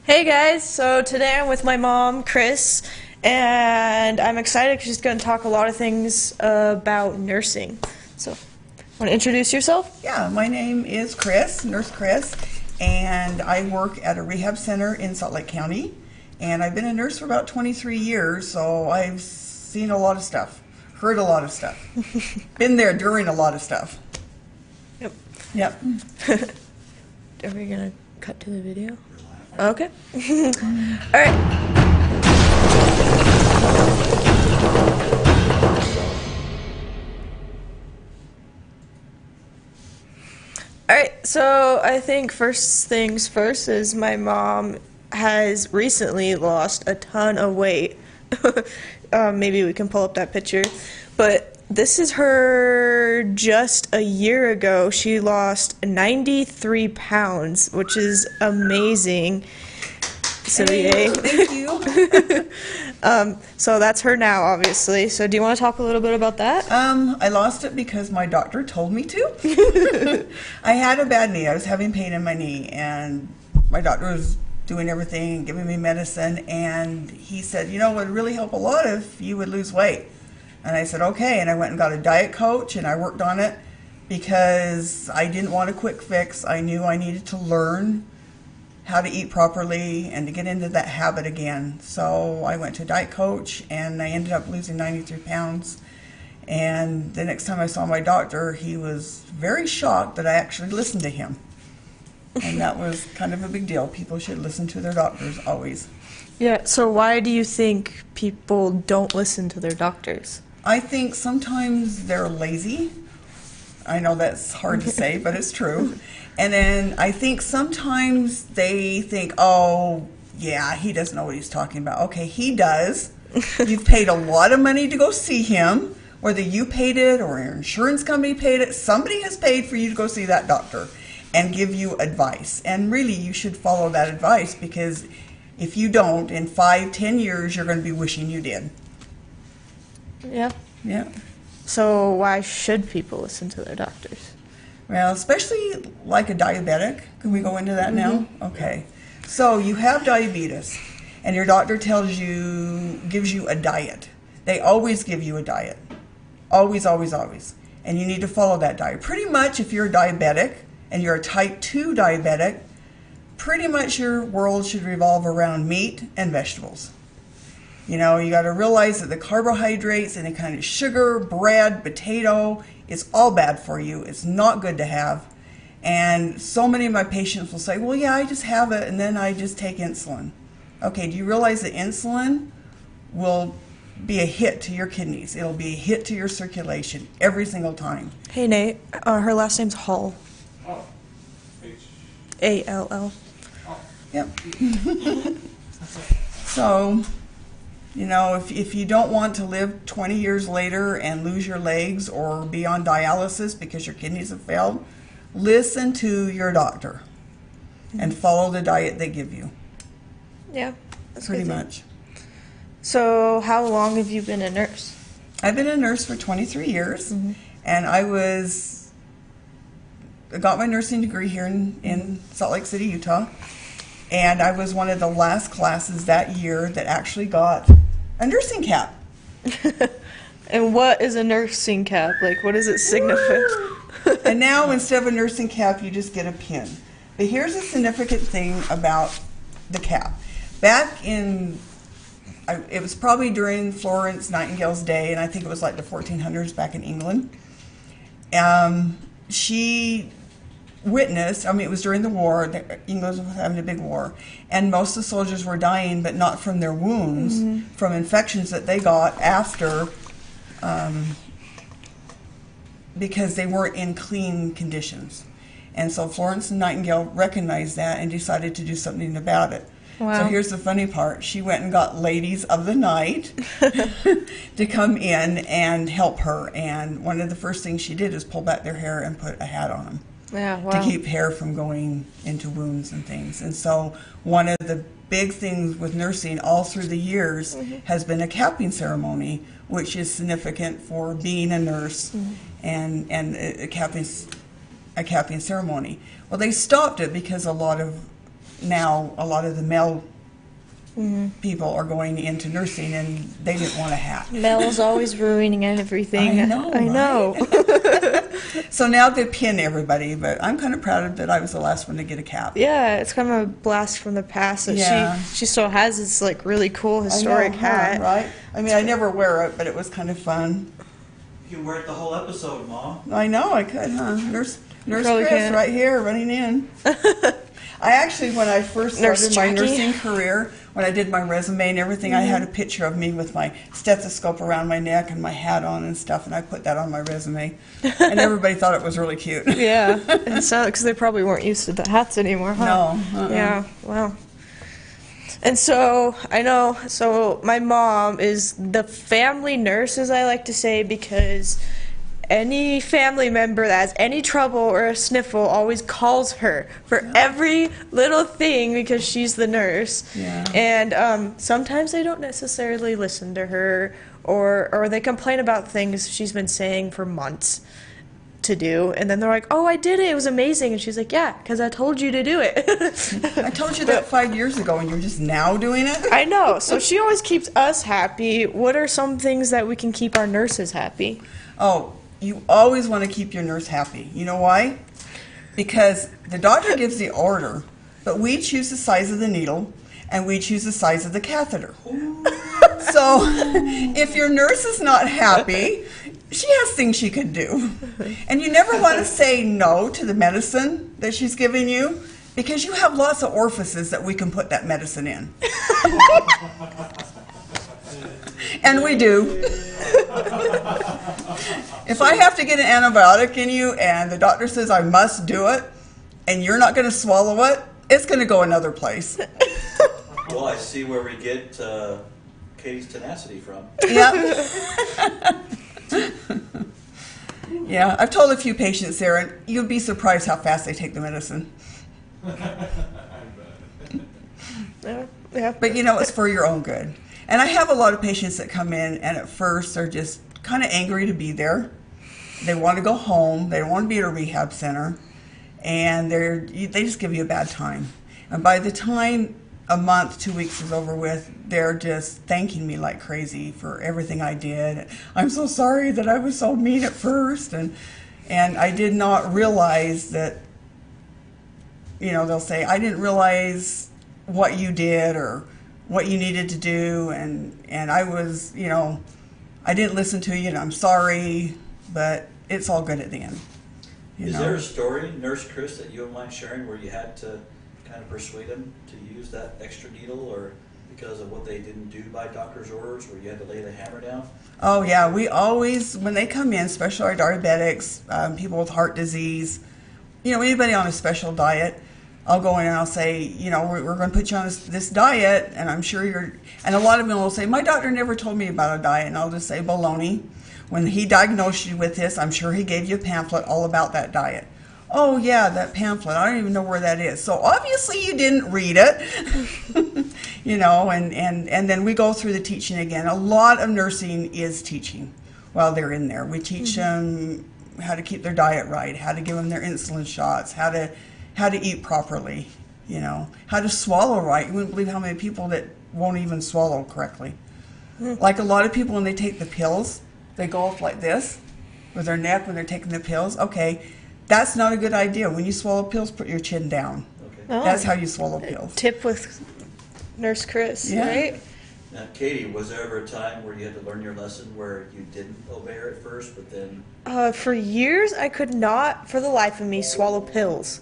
Hey guys, so today I'm with my mom, Chris, and I'm excited because she's going to talk a lot of things about nursing. So, want to introduce yourself? Yeah, my name is Chris, Nurse Chris, and I work at a rehab center in Salt Lake County. And I've been a nurse for about 23 years, so I've seen a lot of stuff, heard a lot of stuff, been there during a lot of stuff. Yep. Yep. Are we going to cut to the video? Okay. All right. Alright, so I think first things first is my mom has recently lost a ton of weight. Maybe we can pull up that picture. But this is her just a year ago. She lost 93 pounds, which is amazing. So yay. Thank you. So that's her now, obviously. So do you want to talk a little bit about that? I lost it because my doctor told me to. I had a bad knee. I was having pain in my knee, and my doctor was doing everything, giving me medicine, and he said, you know, it would really help a lot if you would lose weight. And I said, okay, and I went and got a diet coach, and I worked on it because I didn't want a quick fix. I knew I needed to learn how to eat properly and to get into that habit again. So I went to a diet coach, and I ended up losing 93 pounds. And the next time I saw my doctor, he was very shocked that I actually listened to him. And that was kind of a big deal. People should listen to their doctors always. Yeah, so why do you think people don't listen to their doctors? I think sometimes they're lazy. I know that's hard to say, but it's true. And then I think sometimes they think, oh, yeah, he doesn't know what he's talking about. Okay, he does. You've paid a lot of money to go see him. Whether you paid it or your insurance company paid it, somebody has paid for you to go see that doctor and give you advice. And really, you should follow that advice, because if you don't, in 5-10 years, you're going to be wishing you did. Yeah. Yeah. So why should people listen to their doctors? Well, especially like a diabetic. Can we go into that now? Okay. So you have diabetes, and your doctor gives you a diet. They always give you a diet. Always, always, always. And you need to follow that diet. Pretty much if you're a diabetic and you're a type 2 diabetic, pretty much your world should revolve around meat and vegetables. You know, you got to realize that the carbohydrates, any kind of sugar, bread, potato, is all bad for you. It's not good to have. And so many of my patients will say, well, yeah, I just have it and then I just take insulin. Okay, do you realize that insulin will be a hit to your kidneys? It'll be a hit to your circulation every single time. Hey, Nate. Her last name's Hall. Oh. A-L-L. Yep. So, you know, if you don't want to live 20 years later and lose your legs or be on dialysis because your kidneys have failed, listen to your doctor and follow the diet they give you. Yeah. That's Pretty good. much. So how long have you been a nurse? I've been a nurse for 23 years, and I got my nursing degree here in Salt Lake City, Utah, and I was one of the last classes that year that actually got a nursing cap. And what is a nursing cap? Like, what does it signify? And now, instead of a nursing cap, you just get a pin. But here's a significant thing about the cap. Back in, it was probably during Florence Nightingale's day, and I think it was like the 1400s back in England. She witnessed, I mean, it was during the war, England was having a big war, and most of the soldiers were dying, but not from their wounds, from infections that they got after, because they weren't in clean conditions. And so Florence Nightingale recognized that and decided to do something about it. Wow. So here's the funny part. She went and got ladies of the night to come in and help her. And one of the first things she did is pull back their hair and put a hat on them. Yeah, wow. To keep hair from going into wounds and things. And so one of the big things with nursing all through the years has been a capping ceremony, which is significant for being a nurse and a capping ceremony. Well, they stopped it because a lot of now a lot of the male people are going into nursing, and they didn't want a hat. Mel's always ruining everything. I know, I know. So now they pin everybody, but I'm kind of proud that I was the last one to get a cap. Yeah, it's kind of a blast from the past that Yeah. she still has this like really cool historic I know, huh, hat. right? I mean, I never wear it, but it was kind of fun. You can wear it the whole episode, Mom. I know I could, huh? Nurse Probably Chris can't. right here running in. I actually, when I first Nurse started my Jackie. nursing career, when I did my resume and everything, I had a picture of me with my stethoscope around my neck and my hat on and stuff, and I put that on my resume. And everybody thought it was really cute. Yeah, and so because they probably weren't used to the hats anymore, huh? No. Yeah. Wow. And so I know. So my mom is the family nurse, as I like to say, because any family member that has any trouble or a sniffle always calls her for every little thing because she's the nurse. Yeah. And sometimes they don't necessarily listen to her, or they complain about things she's been saying for months to do, and then they're like, "Oh, I did it. It was amazing." And she's like, "Yeah, because I told you to do it." I told you that 5 years ago, and you're just now doing it? I know. So she always keeps us happy. What are some things that we can keep our nurses happy? Oh, you always want to keep your nurse happy. You know why? Because the doctor gives the order, but we choose the size of the needle and we choose the size of the catheter. So if your nurse is not happy, she has things she could do. And you never want to say no to the medicine that she's giving you, because you have lots of orifices that we can put that medicine in. And we do. If I have to get an antibiotic in you and the doctor says I must do it and you're not going to swallow it, it's going to go another place. Well, I see where we get Katie's tenacity from. Yeah. Yeah, I've told a few patients there, and you'd be surprised how fast they take the medicine. Yeah. But you know, it's for your own good. And I have a lot of patients that come in, and at first they're just kind of angry to be there. They want to go home. They don't want to be at a rehab center, and they just give you a bad time. And by the time a month, 2 weeks is over with, they're just thanking me like crazy for everything I did. I'm so sorry that I was so mean at first, and I did not realize that. You know, they'll say, I didn't realize what you did or what you needed to do, and I was, you know, I didn't listen to you, and I'm sorry, but it's all good at the end. Is there a story, Nurse Chris, that you don't mind sharing where you had to kind of persuade them to use that extra needle, or because of what they didn't do by doctor's orders, where you had to lay the hammer down? Oh, yeah. We always, when they come in, especially our diabetics, people with heart disease, you know, anybody on a special diet, I'll go in and I'll say, you know, we're going to put you on this diet, and I'm sure and a lot of them will say, my doctor never told me about a diet, and I'll just say, baloney. When he diagnosed you with this, I'm sure he gave you a pamphlet all about that diet. Oh, yeah, that pamphlet. I don't even know where that is. So obviously you didn't read it, you know, and then we go through the teaching again. A lot of nursing is teaching while they're in there. We teach them how to keep their diet right, how to give them their insulin shots, how to eat properly, you know, how to swallow right. You wouldn't believe how many people that won't even swallow correctly. Like a lot of people, when they take the pills, they go off like this with their neck when they're taking the pills. Okay, that's not a good idea. When you swallow pills, put your chin down. Okay. Oh. That's how you swallow pills. Tip with Nurse Chris, Yeah. right? Now, Katie, was there ever a time where you had to learn your lesson where you didn't obey her at first, but then... For years, I could not, for the life of me, swallow pills.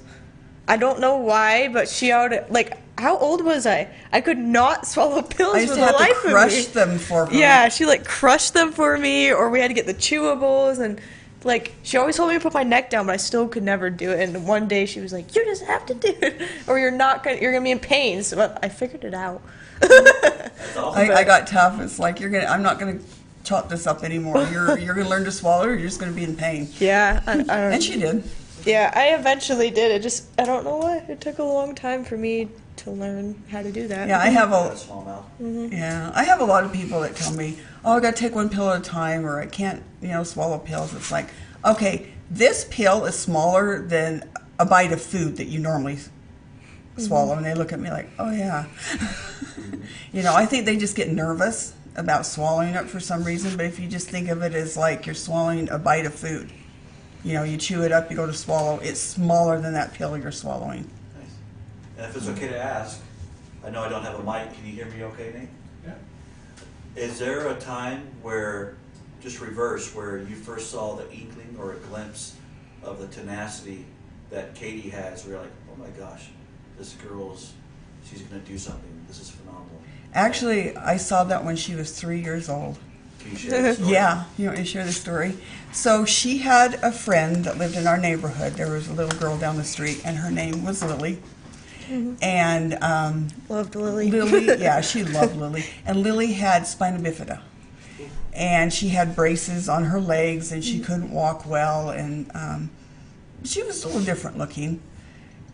I don't know why, but she ought like, how old was I? I could not swallow pills I used for to the have to life of me. crush them for her. Yeah, she like crushed them for me, or we had to get the chewables, and like she always told me to put my neck down, but I still could never do it. And one day she was like, "You just have to do it, or you're gonna be in pain." So but I figured it out. That's awesome. I got tough. It's like I'm not gonna chop this up anymore. You're gonna learn to swallow, or you're just gonna be in pain. Yeah, I don't. And she did. Yeah, I eventually did. I don't know why. It took a long time for me to learn how to do that. Yeah, I have Got a small mouth. Yeah, I have a lot of people that tell me, "Oh, I got to take one pill at a time," or "I can't, you know, swallow pills." It's like, okay, this pill is smaller than a bite of food that you normally swallow, and they look at me like, oh yeah. You know, I think they just get nervous about swallowing it for some reason, but if you just think of it as like you're swallowing a bite of food, you know, you chew it up, you go to swallow, it's smaller than that pill you're swallowing. Nice. And if it's okay to ask, I know I don't have a mic, can you hear me okay, Nate? Yeah. Is there a time where, just reverse, where you first saw the inkling or a glimpse of the tenacity that Katie has, where you're like, oh my gosh, this girl's, she's going to do something, this is phenomenal? Actually, I saw that when she was 3 years old. Can you share the story? Yeah, you want me to share the story? So she had a friend that lived in our neighborhood. There was a little girl down the street, and her name was Lily. And Loved Lily. Lily, yeah, she loved Lily. And Lily had spina bifida. And she had braces on her legs, and she couldn't walk well, and she was a little different looking.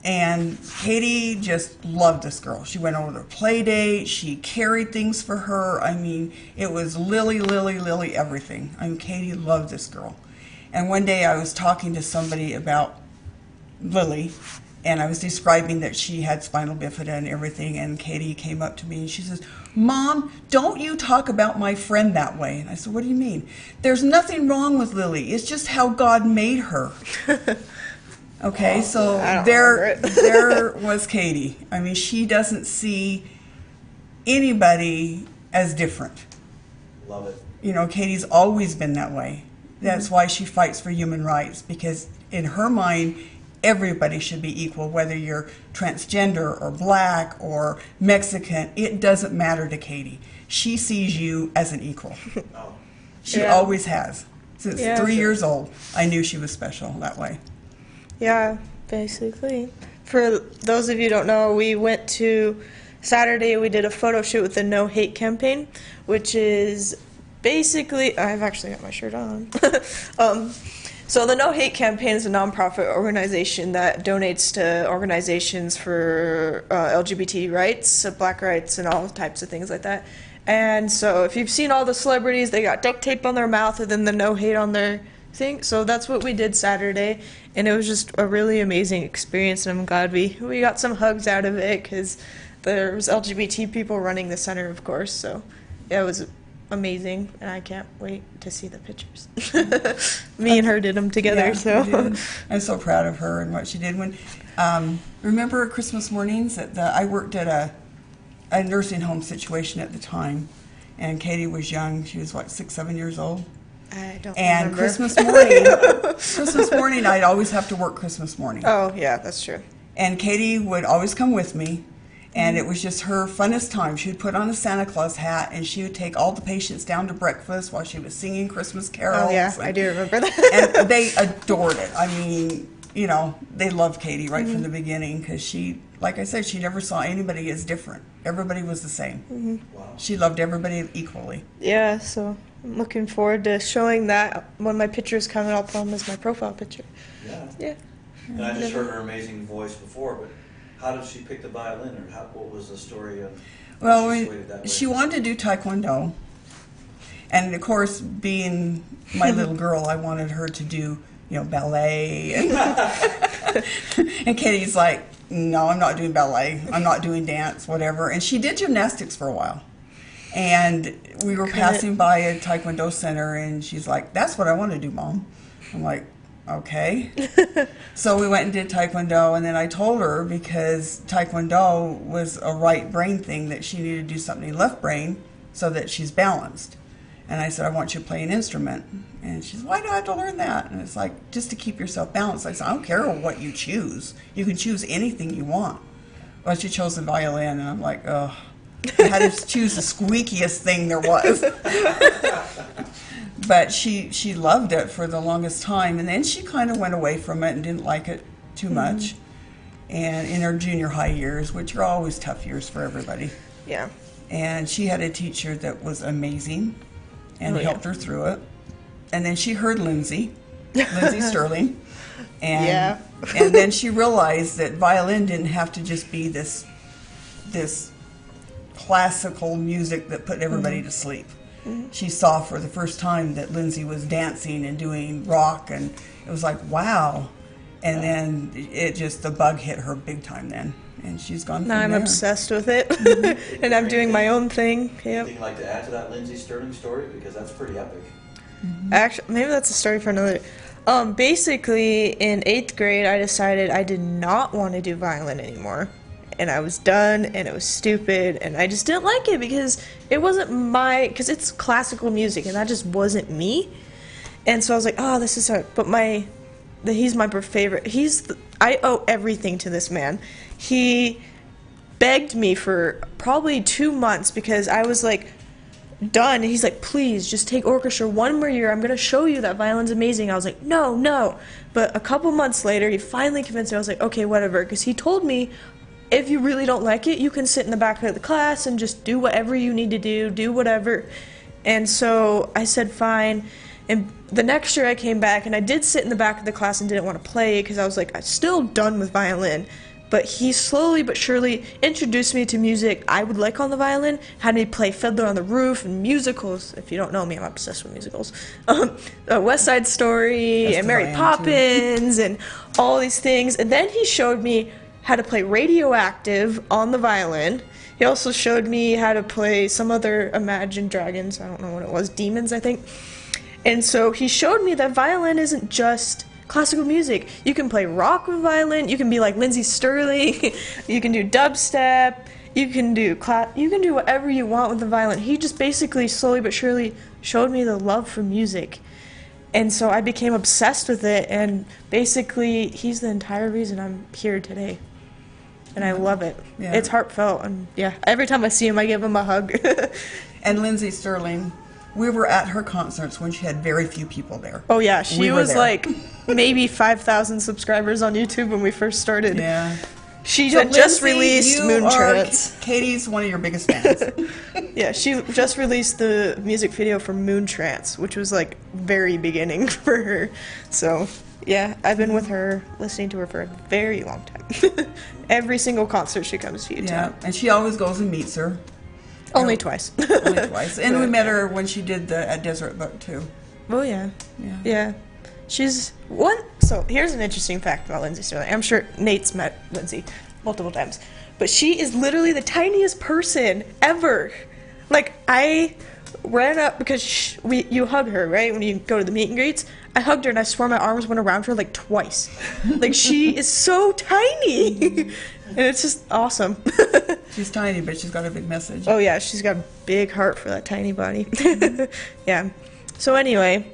And Katie just loved this girl. She went over to play date. She carried things for her. I mean, it was Lily, Lily, Lily, everything. I mean, Katie loved this girl. And one day I was talking to somebody about Lily, and I was describing that she had spinal bifida and everything, and Katie came up to me and she says, Mom, don't you talk about my friend that way. And I said, what do you mean? There's nothing wrong with Lily. It's just how God made her. Okay, so I don't there, remember it. there was Katie. I mean, she doesn't see anybody as different. Love it. You know, Katie's always been that way. That's why she fights for human rights, because in her mind, everybody should be equal, whether you're transgender or black or Mexican. It doesn't matter to Katie. She sees you as an equal. Oh, She Yeah. always has. Since Yeah. 3 years old, I knew she was special that way. Yeah, basically. For those of you who don't know, we went to Saturday, we did a photo shoot with the No Hate campaign, which is basically, I've actually got my shirt on. So the No Hate campaign is a nonprofit organization that donates to organizations for LGBT rights, black rights, and all types of things like that. And so if you've seen all the celebrities, they got duct tape on their mouth and then the No Hate on their thing. So that's what we did Saturday, and it was just a really amazing experience, and I'm glad we got some hugs out of it, because there was LGBT people running the center, of course. So yeah, it was amazing, and I can't wait to see the pictures. Me and her did them together. Yeah, So we did. I'm so proud of her and what she did. When remember Christmas mornings I worked at a nursing home situation at the time, and Katie was young. She was what, 6, 7 years old. I don't And remember. Christmas morning, I'd always have to work Christmas morning. Oh yeah, that's true. And Katie would always come with me, and it was just her funnest time. She would put on a Santa Claus hat, and she would take all the patients down to breakfast while she was singing Christmas carols. Oh yeah, I do remember that. And they adored it. I mean, you know, they loved Katie right from the beginning, because she, like I said, she never saw anybody as different. Everybody was the same. wow. She loved everybody equally. Yeah, so I'm looking forward to showing that when my picture's coming up on as my profile picture. Yeah. Yeah. And I just heard her amazing voice before, but how did she pick the violin, or what was the story of Well, how she swayed it that way? she wanted to do Taekwondo. And of course, being my little girl, I wanted her to do, you know, ballet. And Katie's like, no, I'm not doing ballet. I'm not doing dance, whatever. And she did gymnastics for a while. And we were passing by a Taekwondo center, and she's like, that's what I want to do, Mom. I'm like, okay. So we went and did Taekwondo, and then I told her, because Taekwondo was a right brain thing, that she needed to do something in left brain so that she's balanced. And I said, I want you to play an instrument. And she said, why do I have to learn that? And it's like, just to keep yourself balanced. I said, I don't care what you choose. You can choose anything you want. Well, she chose the violin, and I'm like, ugh. I had to choose the squeakiest thing there was. But she loved it for the longest time, and then she kind of went away from it and didn't like it too much. And in her junior high years, which are always tough years for everybody, Yeah. and she had a teacher that was amazing and Oh, yeah. helped her through it. And then she heard Lindsay Sterling, and Yeah. and then she realized that violin didn't have to just be this classical music that put everybody to sleep. She saw for the first time that Lindsay was dancing and doing rock, and it was like, wow, And then the bug hit her big time then. And she's gone from Now I'm there. obsessed with it, and I'm doing my own thing. Yep. Anything you'd like to add to that Lindsey Sterling story? Because that's pretty epic. Actually, maybe that's a story for another. Basically, in 8th grade, I decided I did not want to do violin anymore. And I was done, and it was stupid, and I just didn't like it because it wasn't because it's classical music, and that just wasn't me. And so I was like, oh, this is hard. But he's my favorite. I owe everything to this man. He begged me for probably 2 months because I was like, done. And he's like, please, just take orchestra one more year. I'm going to show you that violin's amazing. I was like, no. But a couple months later, he finally convinced me. I was like, okay, whatever. Because he told me, if you really don't like it, you can sit in the back of the class and just do whatever you need to do whatever. And so I said, fine. And the next year I came back, and I did sit in the back of the class and didn't want to play because I was like, I'm still done with violin. But he slowly but surely introduced me to music I would like on the violin, had me play Fiddler on the Roof and musicals. If you don't know me, I'm obsessed with musicals. West Side Story That's and 'cause Mary I am, Poppins and all these things. And then he showed me how to play Radioactive on the violin. He also showed me how to play some other Imagine Dragons. I don't know what it was. Demons, I think. And so he showed me that violin isn't just classical music. You can play rock with violin. You can be like Lindsey Sterling. You can do dubstep. You can do whatever you want with the violin. He just basically slowly but surely showed me the love for music. And so I became obsessed with it, and basically he's the entire reason I'm here today. And I love it. Yeah. It's heartfelt, and yeah, every time I see him I give him a hug. And Lindsey Sterling, we were at her concerts when she had very few people there. Oh yeah, she We were was there. like maybe 5,000 subscribers on YouTube when we first started. Yeah. She So had just Lindsay, released you Moon are Trance. Katie's one of your biggest fans. Yeah, she just released the music video for Moon Trance, which was like very beginning for her. So yeah, I've been with her, listening to her for a very long time. Every single concert she comes to Utah. Yeah, and she always goes and meets her. Only twice. Only twice. And we met her when she did at Desert Book too. Oh yeah. Yeah. Yeah. She's one. So here's an interesting fact about Lindsey Sterling. I'm sure Nate's met Lindsey multiple times, but she is literally the tiniest person ever. Like, I ran up because you hug her, right, when you go to the meet and greets. I hugged her and I swore my arms went around her like twice. Like, she is so tiny, and it's just awesome. She's tiny, but she's got a big message. Oh yeah, she's got a big heart for that tiny body. Yeah. So anyway.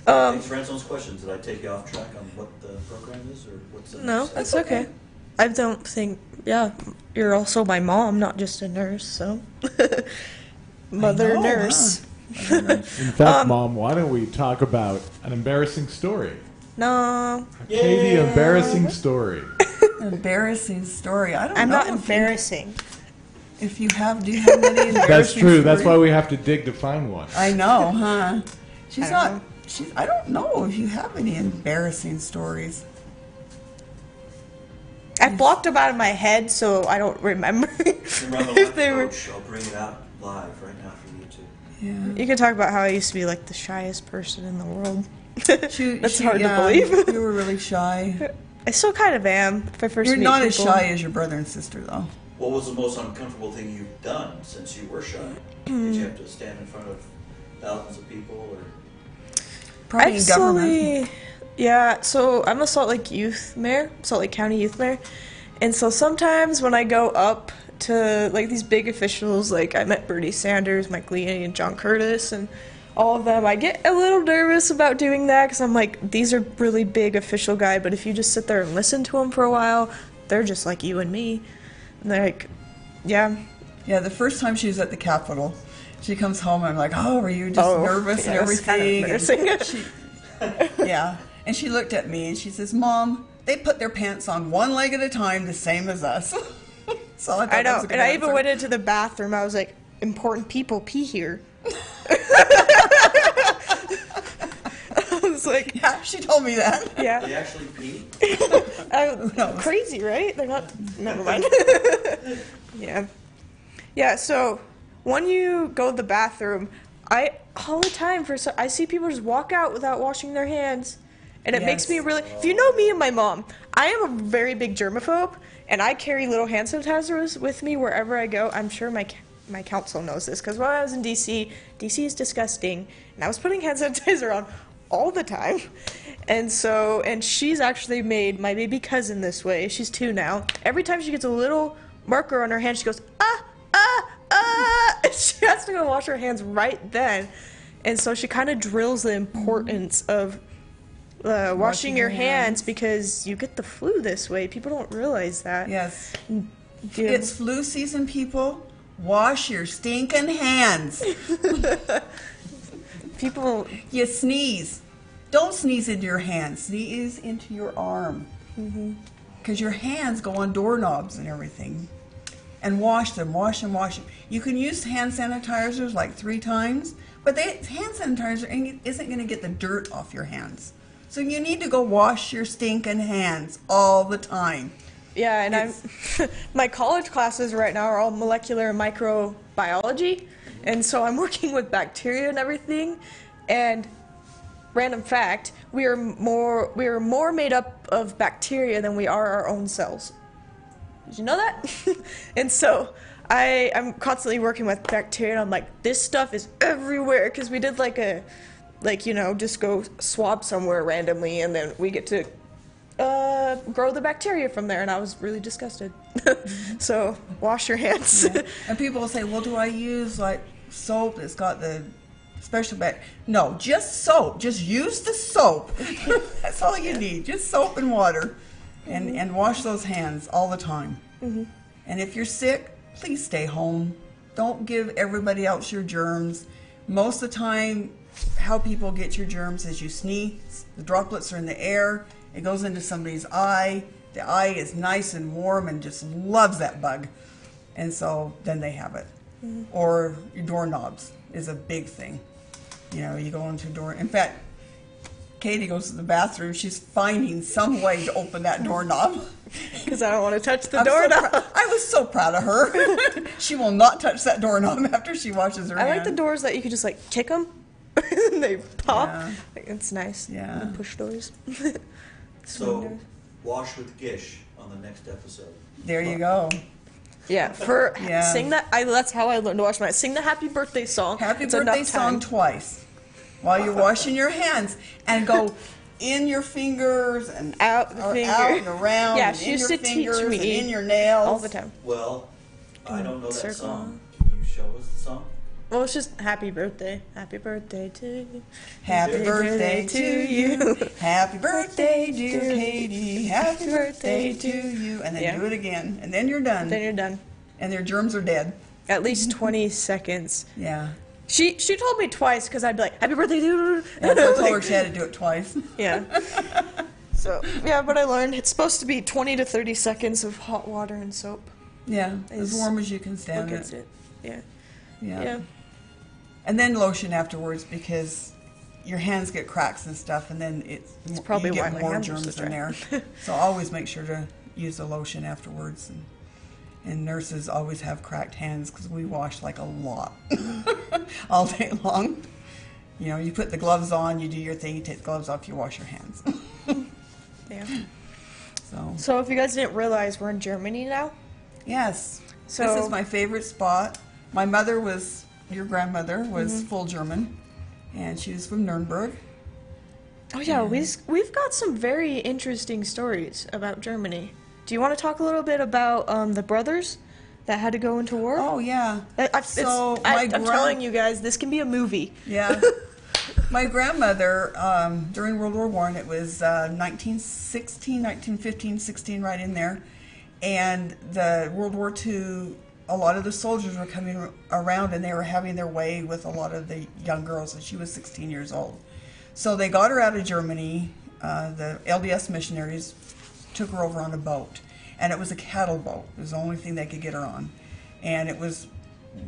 Thanks for answering those questions. Did I take you off track on what the program is, or what's the No, next that's step? okay. I don't think. Yeah, you're also my mom, not just a nurse. So, mother know, nurse. huh? In fact, Mom, why don't we talk about an embarrassing story? No, Katie, embarrassing story. Embarrassing story. I don't know. I'm not if you- embarrassing. If you have, do you have any embarrassing That's true. That's why stories? we have to dig to find one. I know, huh? She's I don't not. know. I don't know if you have any embarrassing stories. I blocked them out of my head, so I don't remember Run the if left they were. coach. I'll bring it out live right now for you two. Yeah. You can talk about how I used to be like the shyest person in the world. She, That's she- hard yeah, to believe. You were really shy. I still kind of am. If I first You're meet not as people. shy as your brother and sister, though. What was the most uncomfortable thing you've done since you were shy? Did you have to stand in front of thousands of people, or Probably I've in government. slowly, yeah. So I'm a Salt Lake youth mayor, Salt Lake County youth mayor, and so sometimes when I go up to like these big officials, like I met Bernie Sanders, Mike Lee, and John Curtis, and all of them, I get a little nervous about doing that because I'm like, these are really big official guy, but if you just sit there and listen to them for a while, they're just like you and me. And they're like, yeah. Yeah, the first time she was at the Capitol, she comes home and I'm like, oh, were you just nervous and yeah, it's kind of everything? embarrassing. Yeah. And she looked at me and she says, Mom, they put their pants on one leg at a time, the same as us. So I thought I that know, was a good and I even answer. went into the bathroom. I was like, important people pee here. I was like, Yeah, she told me that. they yeah, actually pee? knows? crazy, right? They're not. Never mind. Yeah, yeah. So when you go to the bathroom, I all the time I see people just walk out without washing their hands, And it makes Yes. me really, if you know me and my mom, I am a very big germaphobe, and I carry little hand sanitizers with me wherever I go. I'm sure my counsel knows this, because when I was in DC, DC is disgusting, and I was putting hand sanitizer on all the time. And she's actually made my baby cousin this way. She's 2 now. Every time she gets a little marker on her hand, she goes, ah, ah, ah, and she has to go wash her hands right then. And so she kind of drills the importance of washing your hands, because you get the flu this way. People don't realize that. Yes. Yeah. It's flu season, people. Wash your stinking hands. People, You sneeze. Don't sneeze into your hand. Sneeze into your arm. Because your hands go on doorknobs and everything. And wash them, wash them, wash them. You can use hand sanitizers like 3 times, but hand sanitizer isn't going to get the dirt off your hands. So you need to go wash your stinking hands all the time. yeah, and my college classes right now are all molecular and microbiology, and so I'm working with bacteria and everything. And random fact, we are more made up of bacteria than we are our own cells. Did you know that? And so I'm constantly working with bacteria, and I'm like, this stuff is everywhere, because we did just go swab somewhere randomly, and then we get to grow the bacteria from there, and I was really disgusted. So wash your hands. Yeah. And people will say, well, do I use like soap that's got the special No, just soap. Just use the soap. That's all you need. Just soap and water. And wash those hands all the time. And if you're sick, please stay home. Don't give everybody else your germs. Most of the time, how people get your germs is you sneeze, the droplets are in the air, it goes into somebody's eye, the eye is nice and warm and just loves that bug, and so then they have it. Or your doorknobs is a big thing. You know, you go into a door, in fact, Katie goes to the bathroom, she's finding some way to open that doorknob. Because I don't want to touch the I'm so doorknob. I was so proud of her. She will not touch that doorknob after she washes her I hands. like the doors that you can just like kick them, and they pop. Yeah. Like, it's nice. Yeah. The push doors. So, wash with Gish on the next episode. There you go. Yeah, sing that. That's how I learned to wash my. Sing the happy birthday song. Happy It's birthday enough song time. twice while you're washing your hands, and go in your fingers and Out the finger. out and around. Yeah, and she in used your to teach fingers me and in your nails all the time. Well, I don't know that Circle. song. Can you show us the song? Well, it's just happy birthday to you. Happy birthday to you. Happy birthday, dear Katie. Happy birthday to you. And then Yeah. do it again, and then you're done. Then you're done. And their germs are dead. At least 20 seconds. Yeah. She told me twice, because I'd be like, happy birthday to you. And I told her she had to do it twice. Yeah. So, yeah, but I learned it's supposed to be 20 to 30 seconds of hot water and soap. Yeah, as Is warm as you can What stand gets it. it. Yeah. Yeah. Yeah. And then lotion afterwards, because your hands get cracks and stuff, and then it's probably you get why my more hands are germs so in dry. there. So always make sure to use the lotion afterwards. And nurses always have cracked hands because we wash like a lot all day long. You know, you put the gloves on, you do your thing, you take the gloves off, you wash your hands. Yeah. So, if you guys didn't realize, we're in Germany now. yes, So- this is my favorite spot. My mother was, your grandmother was Mm-hmm. full German, and she was from Nuremberg. Oh yeah, we've got some very interesting stories about Germany. Do you want to talk a little bit about the brothers that had to go into war? Oh, yeah. So I'm telling you guys, this can be a movie. Yeah. My grandmother, during World War I, it was 1916, 1915, 16, right in there. And the World War II, a lot of the soldiers were coming around, and they were having their way with a lot of the young girls, and she was 16 years old. So they got her out of Germany. The LDS missionaries took her over on a boat, and it was a cattle boat. It was the only thing they could get her on. And it was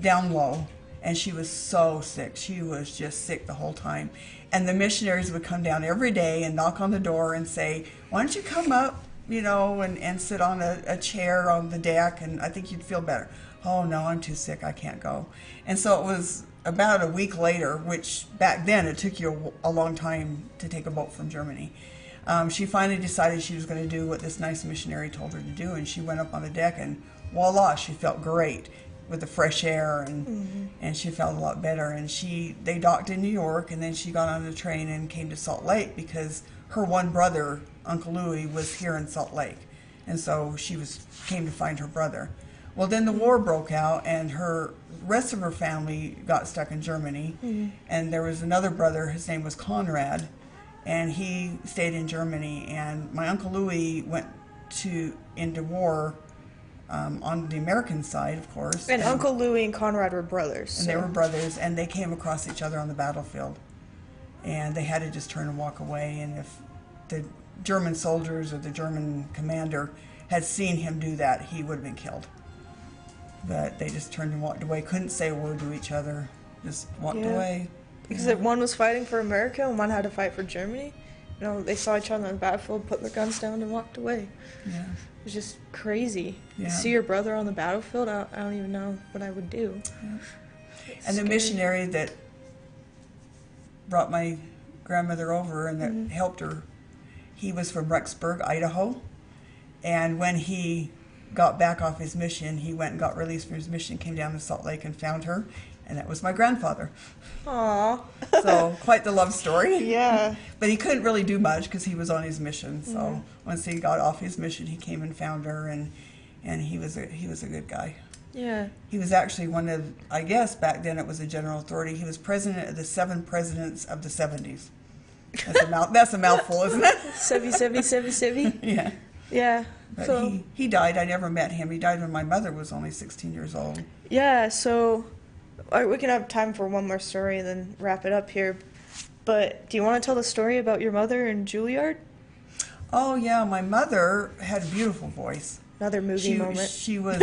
down low, and she was so sick. She was just sick the whole time. And the missionaries would come down every day and knock on the door and say, why don't you come up, you know, and sit on a chair on the deck, and I think you'd feel better. Oh, no, I'm too sick. I can't go. And so it was about a week later, which back then it took you a long time to take a boat from Germany. She finally decided she was going to do what this nice missionary told her to do, and she went up on the deck, and voila, she felt great with the fresh air, and she felt a lot better. And they docked in New York, and then she got on the train and came to Salt Lake because her one brother, Uncle Louis, was here in Salt Lake, and so she came to find her brother. Well, then the war broke out, and her rest of her family got stuck in Germany, and there was another brother. His name was Conrad, and he stayed in Germany. And my Uncle Louis went into war on the American side, of course. And Uncle Louis and Conrad were brothers. And so. they were brothers, and they came across each other on the battlefield, and they had to just turn and walk away. And if the German soldiers or the German commander had seen him do that, he would have been killed. But they just turned and walked away, couldn't say a word to each other, just walked away. Because if one was fighting for America and one had to fight for Germany, you know, they saw each other on the battlefield, put their guns down, and walked away. Yeah. It was just crazy. Yeah. See your brother on the battlefield, I don't even know what I would do. And the missionary that brought my grandmother over and that helped her, he was from Rexburg, Idaho. And when he got back off his mission, he went and got released from his mission, came down to Salt Lake and found her, and that was my grandfather. Aww. So quite the love story. Yeah. But he couldn't really do much because he was on his mission. So once he got off his mission, he came and found her, and he was a good guy. Yeah. He was actually one of, I guess back then it was a general authority. He was president of the 7 presidents of the 70s. That's a mouthful, isn't it? Sevi. Yeah. Yeah. But So he died. I never met him. He died when my mother was only 16 years old. yeah, so we can have time for one more story and then wrap it up here. But do you want to tell the story about your mother and Juilliard? Oh yeah, my mother had a beautiful voice. Another movie moment. She was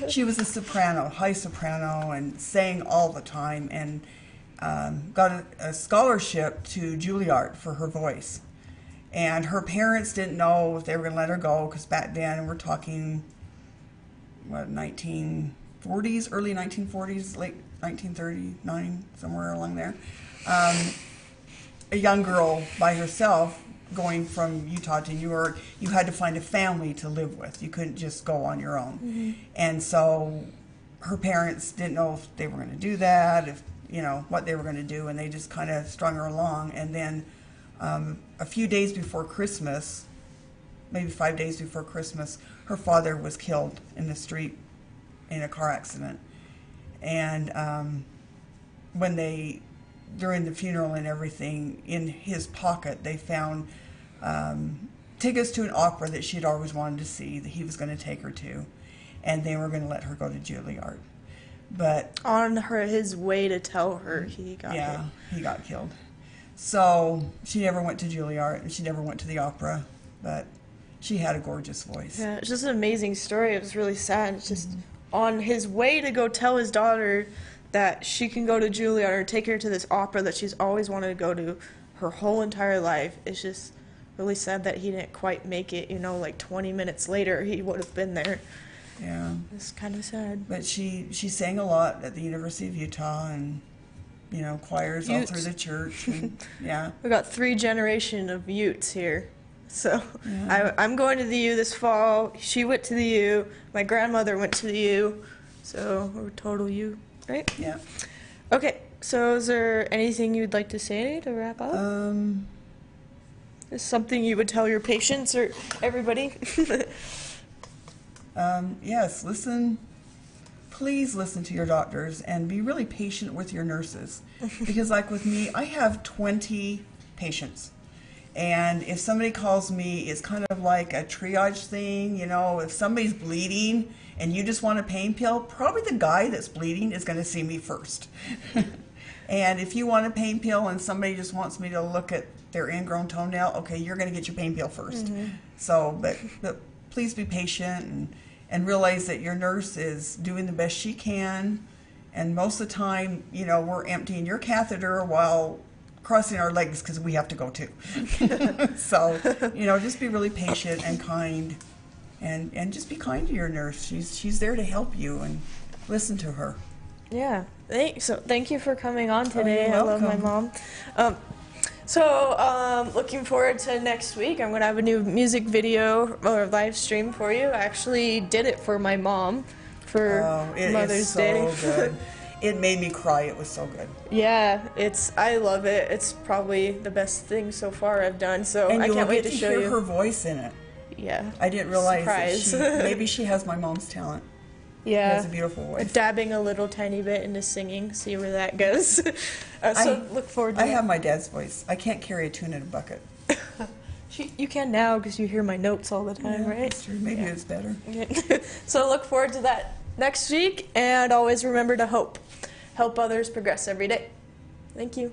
she was a soprano, high soprano, and sang all the time, and got a scholarship to Juilliard for her voice. And her parents didn't know if they were going to let her go, because back then, we're talking, what, 1940s, early 1940s, late 1939, somewhere along there. A young girl by herself going from Utah to New York, you had to find a family to live with. You couldn't just go on your own. And so her parents didn't know if they were going to do that, if what they were going to do, and they just kind of strung her along. And then a few days before Christmas, maybe 5 days before Christmas, her father was killed in the street in a car accident. And during the funeral and everything, in his pocket, they found tickets to an opera that she'd always wanted to see, that he was going to take her to, and they were going to let her go to Juilliard. But On his way to tell her he got hit. he got killed. So she never went to Juilliard, and she never went to the opera, but she had a gorgeous voice. Yeah, it's just an amazing story. It was really sad. It's just on his way to go tell his daughter that she can go to Juilliard or take her to this opera that she's always wanted to go to her whole entire life. It's just really sad that he didn't quite make it. Like 20 minutes later, he would have been there. Yeah. It's kind of sad. But she sang a lot at the University of Utah, and choirs all Utes. through the church. And, yeah. We got 3 generations of Utes here. So Yeah. I'm going to the U this fall. She went to the U. My grandmother went to the U. So we're total U, right? Yeah. Okay. So is there anything you'd like to say to wrap up? Is something you would tell your patients or everybody? Yes, please listen to your doctors and be really patient with your nurses. Because like with me, I have 20 patients. And if somebody calls me, it's kind of like a triage thing. If somebody's bleeding and you just want a pain pill, probably the guy that's bleeding is going to see me first. And if you want a pain pill and somebody just wants me to look at their ingrown toenail, okay, you're going to get your pain pill first. So, but please be patient and realize that your nurse is doing the best she can. And most of the time, we're emptying your catheter while crossing our legs because we have to go too. So, just be really patient and kind, and just be kind to your nurse. She's there to help you, and listen to her. Yeah. Thank you for coming on today. you're I love my welcome. mom. So, looking forward to next week. I'm going to have a new music video or live stream for you. I actually did it for my mom for It Mother's is so Day. good. It made me cry. It was so good. Yeah, I love it. It's probably the best thing so far I've done. So And I you'll can't wait get to to show hear you. her voice in it. Yeah. I didn't realize Surprise. that maybe she has my mom's talent. She Yeah. has a beautiful voice. Dabbing a little tiny bit into singing, see where that goes. So look forward to I that. have my dad's voice. I can't carry a tune in a bucket. You can now because you hear my notes all the time, Yeah, right? that's true. Maybe it's better. So look forward to that next week, and always remember to hope. Help others progress every day. Thank you.